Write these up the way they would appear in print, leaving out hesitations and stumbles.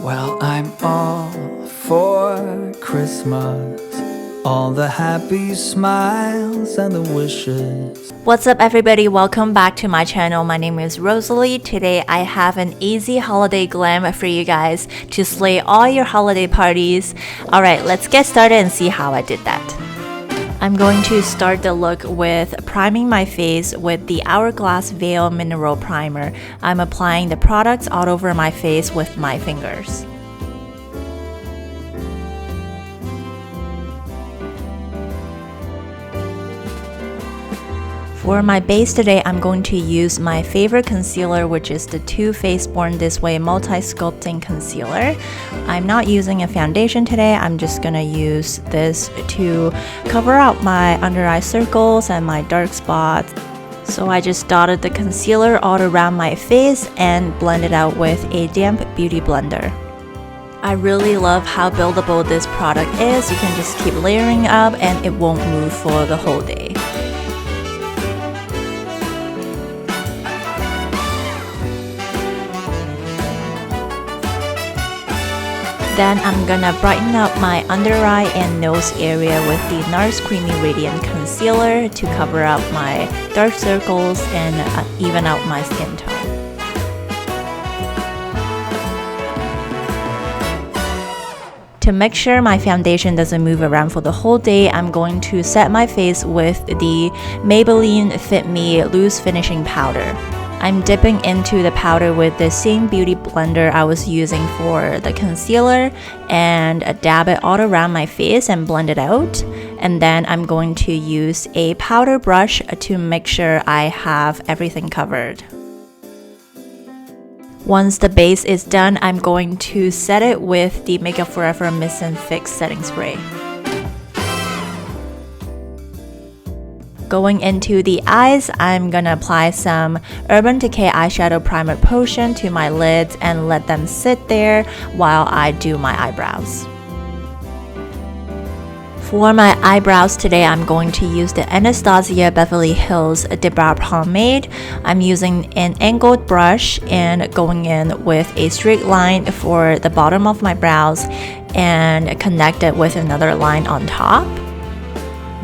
Well, I'm all for Christmas, all the happy smiles and the wishes. What's up everybody, welcome back to my channel. My name is Rosalie. Today I have an easy holiday glam for you guys to slay all your holiday parties. Alright, let's get started and see how I did that. I'm going to start the look with priming my face with the Hourglass Veil Mineral Primer. I'm applying the products all over my face with my fingers. For my base today, I'm going to use my favorite concealer, which is the Too Faced Born This Way Multi-Sculpting Concealer. I'm not using a foundation today, I'm just gonna use this to cover up my under eye circles and my dark spots. So I just dotted the concealer all around my face and blended out with a damp beauty blender. I really love how buildable this product is. You can just keep layering up and it won't move for the whole day. Then I'm gonna brighten up my under eye and nose area with the NARS Creamy Radiant Concealer to cover up my dark circles and even out my skin tone. To make sure my foundation doesn't move around for the whole day, I'm going to set my face with the Maybelline Fit Me Loose Finishing Powder. I'm dipping into the powder with the same beauty blender I was using for the concealer and dab it all around my face and blend it out. And then I'm going to use a powder brush to make sure I have everything covered. Once the base is done, I'm going to set it with the Makeup Forever Mist and Fix Setting Spray. Going into the eyes, I'm gonna apply some Urban Decay Eyeshadow Primer Potion to my lids and let them sit there while I do my eyebrows. For my eyebrows today, I'm going to use the Anastasia Beverly Hills Dip Brow Pomade. I'm using an angled brush and going in with a straight line for the bottom of my brows and connect it with another line on top.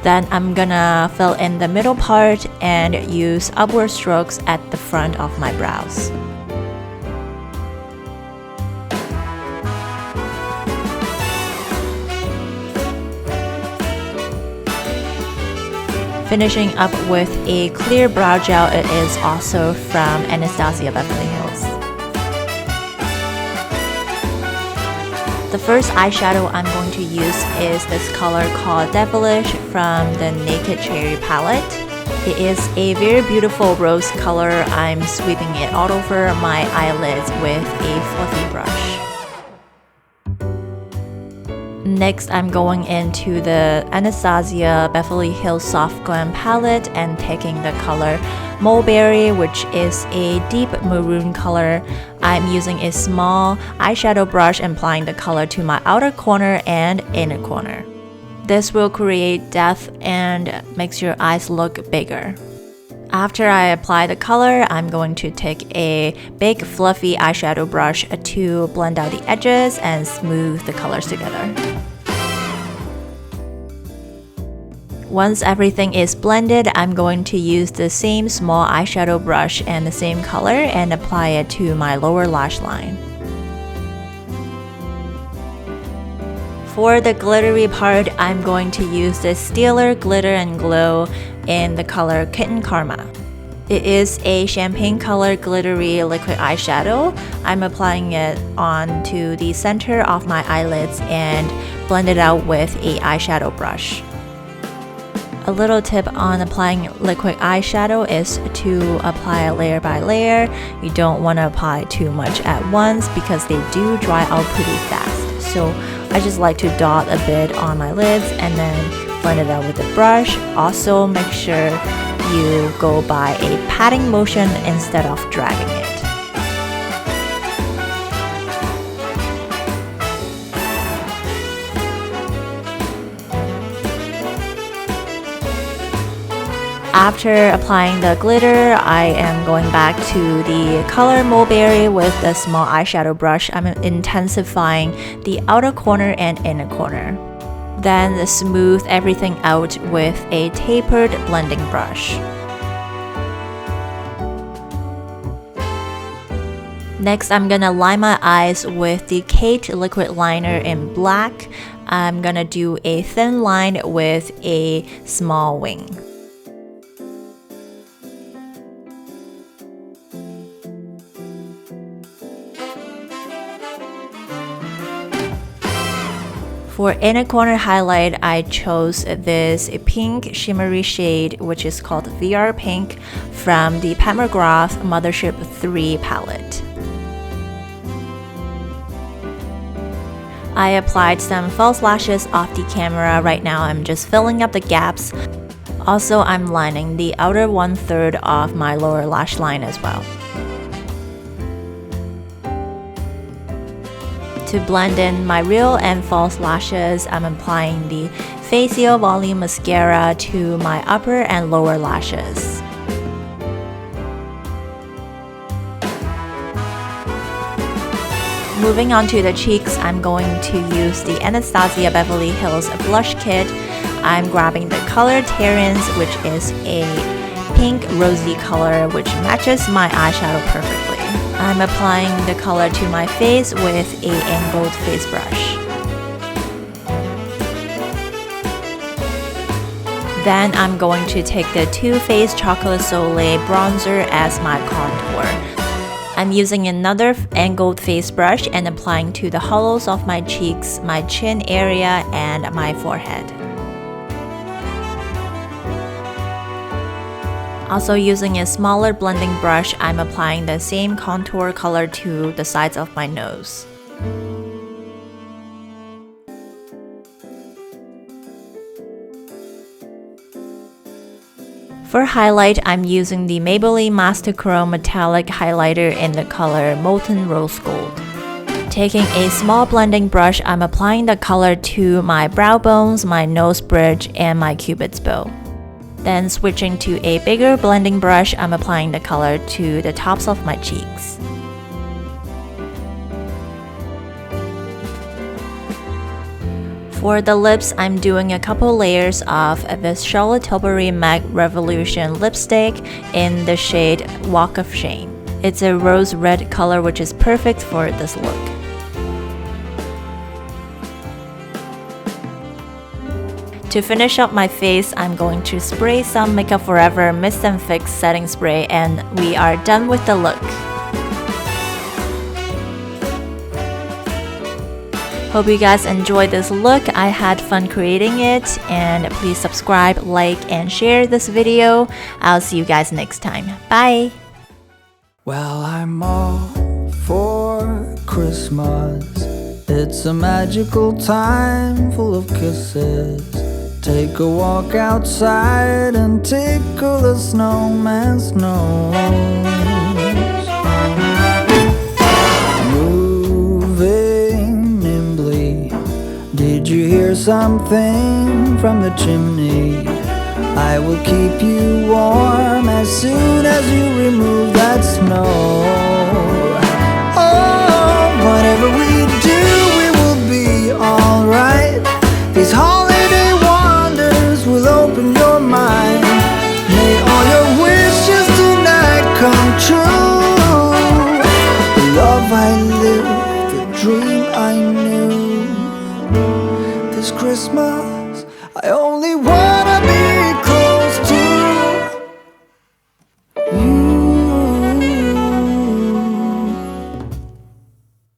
Then I'm gonna fill in the middle part and use upward strokes at the front of my brows. Finishing up with a clear brow gel. It is also from Anastasia Beverly Hills. The first eyeshadow I'm going to use is this color called Devilish from the Naked Cherry palette. It is a very beautiful rose color. I'm sweeping it all over my eyelids with a fluffy brush. Next, I'm going into the Anastasia Beverly Hills Soft Glam palette and taking the color Mulberry, which is a deep maroon color. I'm using a small eyeshadow brush and applying the color to my outer corner and inner corner. This will create depth and makes your eyes look bigger. After I apply the color, I'm going to take a big fluffy eyeshadow brush to blend out the edges and smooth the colors together. Once everything is blended, I'm going to use the same small eyeshadow brush and the same color and apply it to my lower lash line. For the glittery part, I'm going to use the Steeler Glitter and Glow in the color Kitten Karma. It is a champagne color glittery liquid eyeshadow. I'm applying it onto the center of my eyelids and blend it out with a eyeshadow brush. A little tip on applying liquid eyeshadow is to apply layer by layer. You don't want to apply too much at once because they do dry out pretty fast. So I just like to dot a bit on my lids and then blend it out with a brush. Also make sure you go by a patting motion instead of dragging it. After applying the glitter, I am going back to the color Mulberry with the small eyeshadow brush. I'm intensifying the outer corner and inner corner. Then smooth everything out with a tapered blending brush. Next, I'm gonna line my eyes with the Kate liquid liner in black. I'm gonna do a thin line with a small wing. For inner corner highlight, I chose this pink shimmery shade, which is called VR Pink, from the Pat McGrath Mothership 3 palette. I applied some false lashes off the camera. Right now I'm just filling up the gaps. Also, I'm lining the outer 1/3 of my lower lash line as well. To blend in my real and false lashes, I'm applying the Facial Volume Mascara to my upper and lower lashes. Moving on to the cheeks, I'm going to use the Anastasia Beverly Hills Blush Kit. I'm grabbing the color Terrence, which is a pink rosy color which matches my eyeshadow perfectly. I'm applying the color to my face with a angled face brush. Then I'm going to take the Too Faced Chocolate Soleil bronzer as my contour. I'm using another angled face brush and applying to the hollows of my cheeks, my chin area, and my forehead. Also using a smaller blending brush, I'm applying the same contour color to the sides of my nose. For highlight, I'm using the Maybelline Master Chrome Metallic Highlighter in the color Molten Rose Gold. Taking a small blending brush, I'm applying the color to my brow bones, my nose bridge, and my cupid's bow. Then switching to a bigger blending brush, I'm applying the color to the tops of my cheeks. For the lips, I'm doing a couple layers of this Charlotte Tilbury MAC Revolution lipstick in the shade Walk of Shame. It's a rose red color which is perfect for this look. To finish up my face, I'm going to spray some Makeup Forever Mist and Fix setting spray, and we are done with the look. Hope you guys enjoyed this look. I had fun creating it, and please subscribe, like, and share this video. I'll see you guys next time. Bye! Well, I'm all for Christmas. It's a magical time full of kisses. Take a walk outside and tickle the snowman's nose. Moving nimbly, did you hear something from the chimney? I will keep you warm as soon as you remove that snow. Oh, whatever we do, we will be alright. These holiday wonders will open your mind. May all your wishes tonight come true. The love I lived, the dream I knew. This Christmas, I only want